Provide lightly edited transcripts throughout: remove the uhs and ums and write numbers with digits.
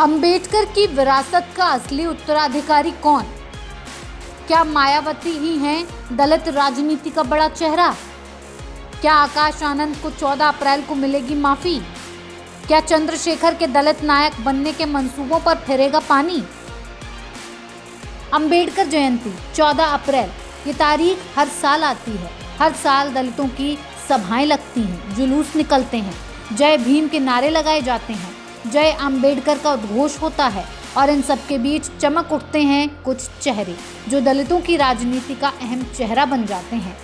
अंबेडकर की विरासत का असली उत्तराधिकारी कौन? क्या मायावती ही हैं दलित राजनीति का बड़ा चेहरा? क्या आकाश आनंद को 14 अप्रैल को मिलेगी माफी? क्या चंद्रशेखर के दलित नायक बनने के मंसूबों पर फिरेगा पानी? अंबेडकर जयंती 14 अप्रैल, ये तारीख हर साल आती है। हर साल दलितों की सभाएं लगती हैं, जुलूस निकलते हैं, जय भीम के नारे लगाए जाते हैं, जय अंबेडकर का उद्घोष होता है और इन सबके बीच चमक उठते हैं कुछ चेहरे जो दलितों की राजनीति का अहम चेहरा बन जाते हैं।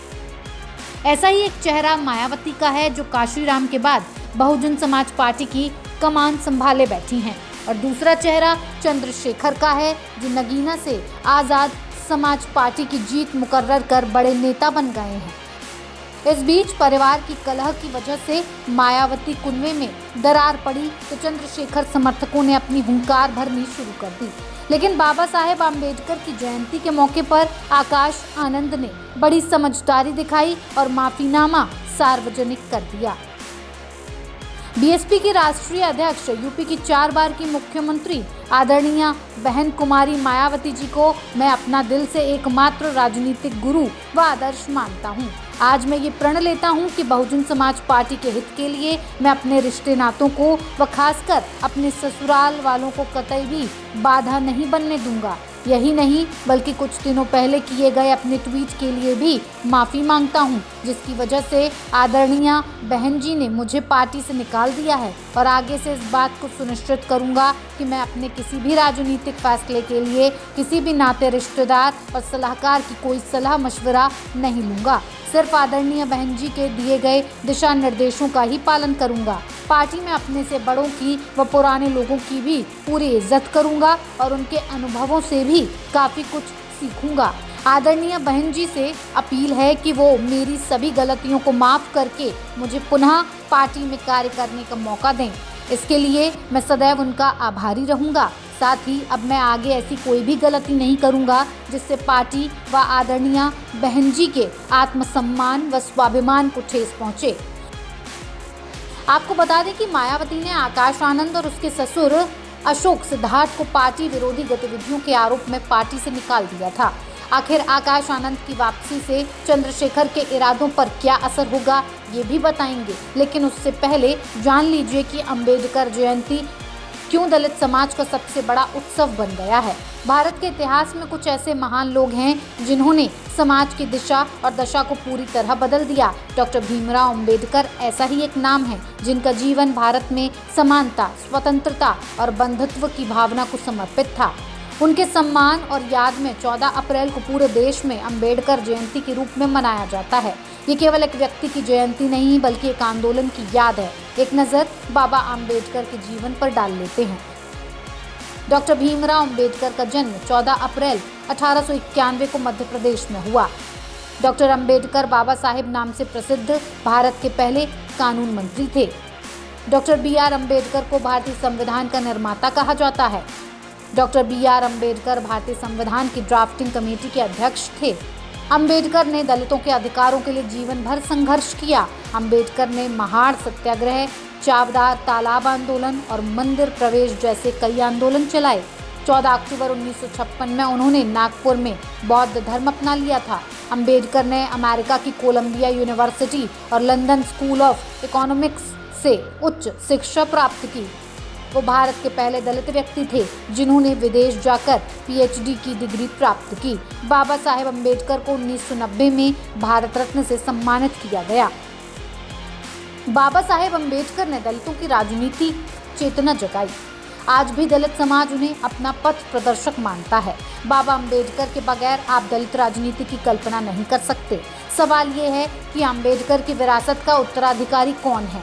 ऐसा ही एक चेहरा मायावती का है जो काशीराम के बाद बहुजन समाज पार्टी की कमान संभाले बैठी हैं, और दूसरा चेहरा चंद्रशेखर का है जो नगीना से आज़ाद समाज पार्टी की जीत मुकर्रर कर बड़े नेता बन गए हैं। इस बीच परिवार की कलह की वजह से मायावती कुनबे में दरार पड़ी तो चंद्रशेखर समर्थकों ने अपनी हुंकार भरनी शुरू कर दी। लेकिन बाबा साहेब आम्बेडकर की जयंती के मौके पर आकाश आनंद ने बड़ी समझदारी दिखाई और माफीनामा सार्वजनिक कर दिया। बीएसपी की राष्ट्रीय अध्यक्ष, यूपी की 4 बार की मुख्यमंत्री आदरणीय बहन कुमारी मायावती जी को मैं अपना दिल से एकमात्र राजनीतिक गुरु व आदर्श मानता हूँ। आज मैं ये प्रण लेता हूँ कि बहुजन समाज पार्टी के हित के लिए मैं अपने रिश्ते नातों को व खासकर अपने ससुराल वालों को कतई भी बाधा नहीं बनने दूंगा। यही नहीं बल्कि कुछ दिनों पहले किए गए अपने ट्वीट के लिए भी माफ़ी मांगता हूं, जिसकी वजह से आदरणीय बहन जी ने मुझे पार्टी से निकाल दिया है, और आगे से इस बात को सुनिश्चित करूंगा कि मैं अपने किसी भी राजनीतिक फैसले के लिए किसी भी नाते रिश्तेदार और सलाहकार की कोई सलाह मशवरा नहीं लूँगा। सिर्फ आदरणीय बहन जी के दिए गए दिशा निर्देशों का ही पालन करूंगा। पार्टी में अपने से बड़ों की व पुराने लोगों की भी पूरी इज्जत करूंगा और उनके अनुभवों से भी काफ़ी कुछ सीखूंगा। आदरणीय बहन जी से अपील है कि वो मेरी सभी गलतियों को माफ़ करके मुझे पुनः पार्टी में कार्य करने का मौका दें। इसके लिए मैं सदैव उनका आभारी रहूंगा। साथ ही अब मैं आगे ऐसी कोई भी गलती नहीं करूंगा जिससे पार्टी व आदरणीय बहन जी के आत्मसम्मान व स्वाभिमान को ठेस पहुंचे। आपको बता दें कि मायावती ने आकाश आनंद और उसके ससुर अशोक सिद्धार्थ को पार्टी विरोधी गतिविधियों के आरोप में पार्टी से निकाल दिया था। आखिर आकाश आनंद की वापसी से चंद्रशेखर के इरादों पर क्या असर होगा, ये भी बताएंगे। लेकिन उससे पहले जान लीजिए कि अंबेडकर जयंती क्यों दलित समाज का सबसे बड़ा उत्सव बन गया है। भारत के इतिहास में कुछ ऐसे महान लोग हैं जिन्होंने समाज की दिशा और दशा को पूरी तरह बदल दिया। डॉक्टर भीमराव अंबेडकर ऐसा ही एक नाम है जिनका जीवन भारत में समानता, स्वतंत्रता और बंधुत्व की भावना को समर्पित था। उनके सम्मान और याद में 14 अप्रैल को पूरे देश में अंबेडकर जयंती के रूप में मनाया जाता है। ये केवल एक व्यक्ति की जयंती नहीं बल्कि एक आंदोलन की याद है। एक नज़र बाबा आम्बेडकर के जीवन पर डाल लेते हैं। डॉक्टर भीमराव अंबेडकर का जन्म 14 अप्रैल 1891 को मध्य प्रदेश में हुआ। डॉक्टर अंबेडकर बाबा साहेब नाम से प्रसिद्ध भारत के पहले कानून मंत्री थे। डॉक्टर BR अम्बेडकर को भारतीय संविधान का निर्माता कहा जाता है। डॉक्टर BR अम्बेडकर भारतीय संविधान की ड्राफ्टिंग कमेटी के अध्यक्ष थे। अंबेडकर ने दलितों के अधिकारों के लिए जीवन भर संघर्ष किया। अंबेडकर ने महाड़ सत्याग्रह, चावदार तालाब आंदोलन और मंदिर प्रवेश जैसे कई आंदोलन चलाए। 14 अक्टूबर 1956 में उन्होंने नागपुर में बौद्ध धर्म अपना लिया था। अंबेडकर ने अमेरिका की कोलंबिया यूनिवर्सिटी और लंदन स्कूल ऑफ इकोनॉमिक्स से उच्च शिक्षा प्राप्त की। वो भारत के पहले दलित व्यक्ति थे जिन्होंने विदेश जाकर PhD की डिग्री प्राप्त की। बाबा साहेब अम्बेडकर को 1990 में भारत रत्न से सम्मानित किया गया। बाबा साहेब अम्बेडकर ने दलितों की राजनीति चेतना जगाई। आज भी दलित समाज उन्हें अपना पथ प्रदर्शक मानता है। बाबा अम्बेडकर के बगैर आप दलित राजनीति की कल्पना नहीं कर सकते। सवाल ये है कि अम्बेडकर की विरासत का उत्तराधिकारी कौन है?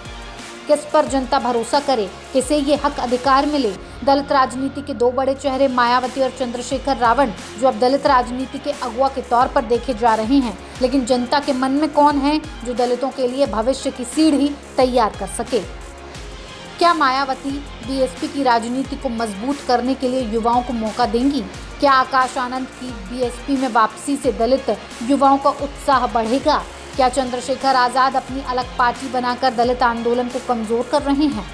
किस पर जनता भरोसा करे? किसे ये हक अधिकार मिले? दलित राजनीति के 2 बड़े चेहरे मायावती और चंद्रशेखर रावण जो अब दलित राजनीति के अगुवा के तौर पर देखे जा रहे हैं, लेकिन जनता के मन में कौन है जो दलितों के लिए भविष्य की सीढ़ी तैयार कर सके? क्या मायावती बीएसपी की राजनीति को मजबूत करने के लिए युवाओं को मौका देंगी? क्या आकाश आनंद की बीएसपी में वापसी से दलित युवाओं का उत्साह बढ़ेगा? क्या चंद्रशेखर आज़ाद अपनी अलग पार्टी बनाकर दलित आंदोलन को कमजोर कर रहे हैं?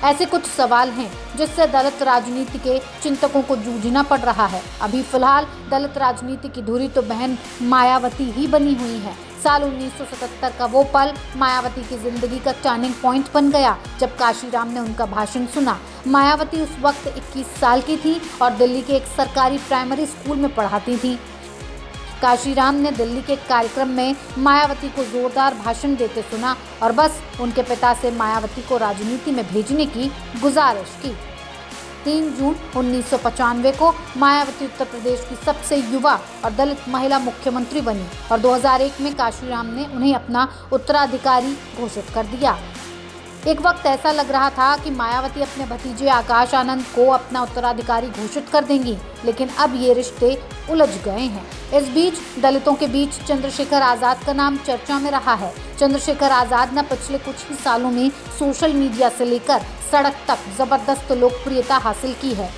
ऐसे कुछ सवाल हैं जिससे दलित राजनीति के चिंतकों को जूझना पड़ रहा है। अभी फिलहाल दलित राजनीति की धुरी तो बहन मायावती ही बनी हुई है। साल 1977 का वो पल मायावती की जिंदगी का टर्निंग पॉइंट बन गया जब काशीराम ने उनका भाषण सुना। मायावती उस वक्त 21 साल की थी और दिल्ली के एक सरकारी प्राइमरी स्कूल में पढ़ाती थी। काशीराम ने दिल्ली के कार्यक्रम में मायावती को जोरदार भाषण देते सुना और बस उनके पिता से मायावती को राजनीति में भेजने की गुजारिश की। 3 जून 1995 को मायावती उत्तर प्रदेश की सबसे युवा और दलित महिला मुख्यमंत्री बनी और 2001 में काशीराम ने उन्हें अपना उत्तराधिकारी घोषित कर दिया। एक वक्त ऐसा लग रहा था कि मायावती अपने भतीजे आकाश आनंद को अपना उत्तराधिकारी घोषित कर देंगी, लेकिन अब ये रिश्ते उलझ गए हैं। इस बीच दलितों के बीच चंद्रशेखर आजाद का नाम चर्चा में रहा है। चंद्रशेखर आजाद ने पिछले कुछ ही सालों में सोशल मीडिया से लेकर सड़क तक जबरदस्त लोकप्रियता हासिल की है।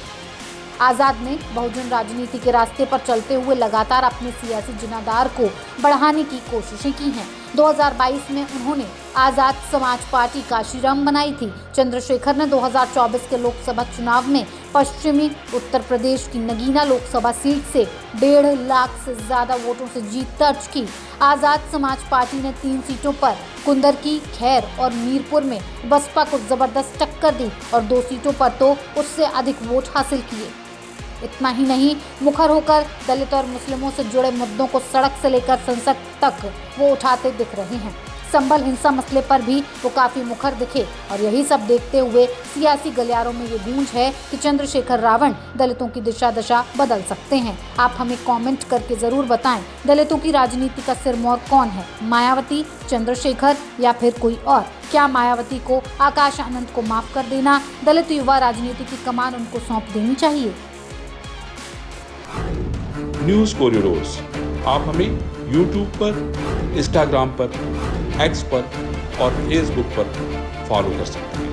आजाद ने बहुजन राजनीति के रास्ते पर चलते हुए लगातार अपने सियासी जिम्मेदार को बढ़ाने की कोशिशें की हैं। 2022 में उन्होंने आजाद समाज पार्टी काशीराम बनाई थी। चंद्रशेखर ने 2024 के लोकसभा चुनाव में पश्चिमी उत्तर प्रदेश की नगीना लोकसभा सीट से 1.5 लाख से ज्यादा वोटों से जीत दर्ज की। आजाद समाज पार्टी ने 3 सीटों पर कुंदरकी, खैर और मीरपुर में बसपा को जबरदस्त टक्कर दी और 2 सीटों पर तो उससे अधिक वोट हासिल किए। इतना ही नहीं, मुखर होकर दलित और मुस्लिमों से जुड़े मुद्दों को सड़क से लेकर संसद तक वो उठाते दिख रहे हैं। संभल हिंसा मसले पर भी वो काफी मुखर दिखे और यही सब देखते हुए सियासी गलियारों में ये गूंज है कि चंद्रशेखर रावण दलितों की दिशा दशा बदल सकते हैं। आप हमें कमेंट करके जरूर बताएं, दलितों की राजनीति का सिरमौर कौन है, मायावती, चंद्रशेखर या फिर कोई और? क्या मायावती को आकाश आनंद को माफ कर देना, दलित युवा राजनीति की कमान उनको सौंप देनी चाहिए? न्यूज़ कोरिडोर्स आप हमें YouTube पर, Instagram पर, X पर और Facebook पर फॉलो कर सकते हैं।